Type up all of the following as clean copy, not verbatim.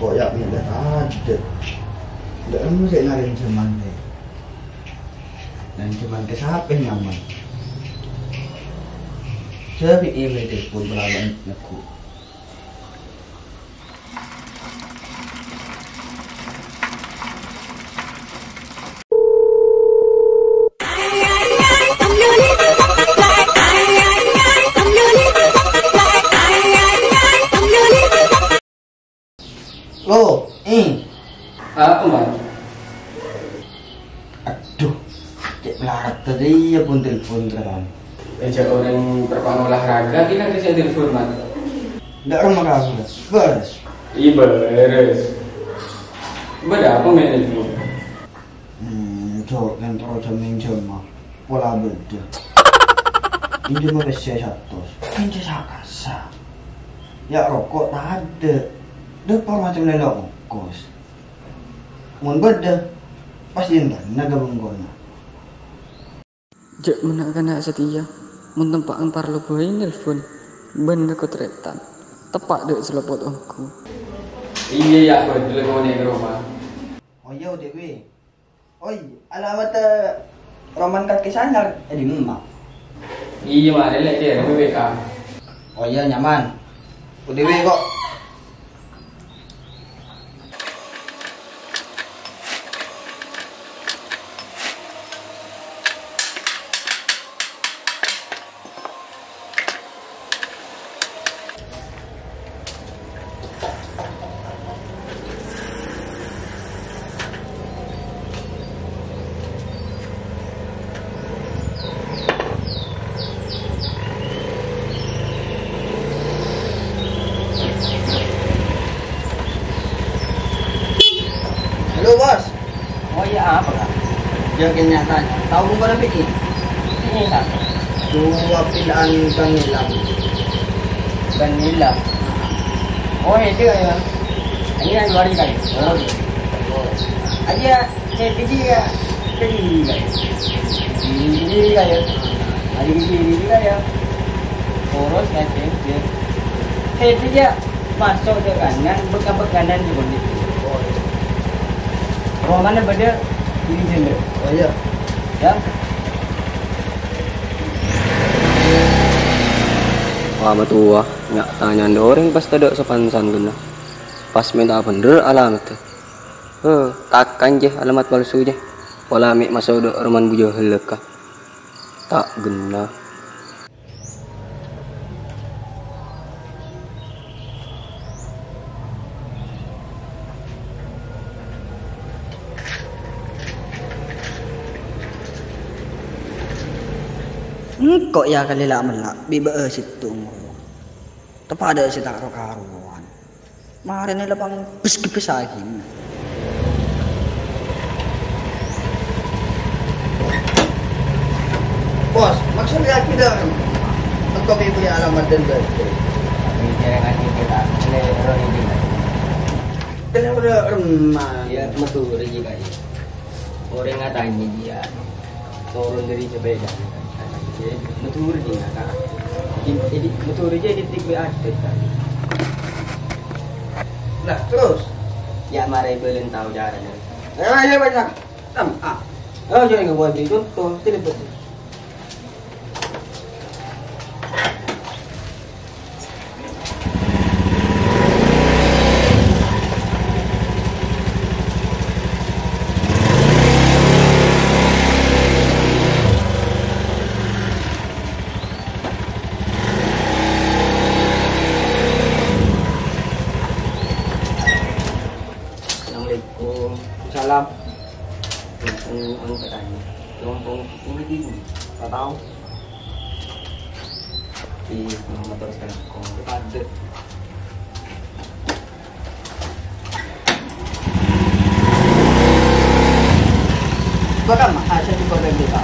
koyak pindah ada. Nggak kamu saya ngarin cuman deh. Dan cuman ke siapa yang nyaman? Saya pikir telepon melawan aku. Lo, Apa man? aduh, cek melarat tadi ya pun telepon kan. Ajak orang terpang olahraga, kita kasih telepon man. Nggak rumah kamu dah, beres. Iya beres. Beda apa main telepon? Cok kan terus jam mah, pola beda. Ini mah besi satu, ini sakasa. Ya rokok tak ada, depan macam lelok kos. Mun beda, pasti entah naga benggona. Jak menakan hak setia, mun tempakan parlo boy nelfon, benda kotretan, tepak dek selopot aku. Iya ya, betul kau naik ke rumah. Oh iya Dewi, oi alamat roman kaki sanyar di emak. Iya mah, ada lagi ada BK. Oh iya nyaman, Dewi kok. Halo bos. Oh iya apa kak? Yang kenyataannya, tahu bukan apa ini? Ini kak, Dua pilihan kanilang. vanilla. Oh itu ya, ini yang luar kali. Oh, aja saya pergi ya, pergi kali. Ini kali, ada ini kali. Terus nanti dia, saya pergi masuk ke kanan, buka kanan juga ni. Romannya beda ini jenis. Oh iya. Ya. Alamat tua, nyak tanya orang pas tadi sepansan guna. Pas minta bener alamat tuh. Takkan je alamat palsu je. Pola amik masuk do roman bujo heleka. Tak guna. Kok ya kali lah melak, biba situ ngomong. Tepat ada si taruh karuan. Mari ni lapang pes lagi. Bos, maksudnya kita engkau punya alamat dan birthday. Tapi jangan kita lero ini. Kenapa ada remah? Ya betul lagi kali. Orang ngatanya dia turun dari sepeda. Betul lagi kak. Jadi betul aja di titik ada tadi. Nah terus? Ya mari belum tahu caranya. Ya banyak. Oh jangan nggak boleh contoh telepon. Assalamualaikum. Salam. Ang katanya. Lompong ini gini. Tak tahu. Di motor sekarang. Kok ada. Bahkan mah saya juga berdua.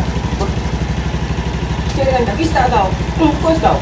Jangan tak bisa kau. Kau tahu.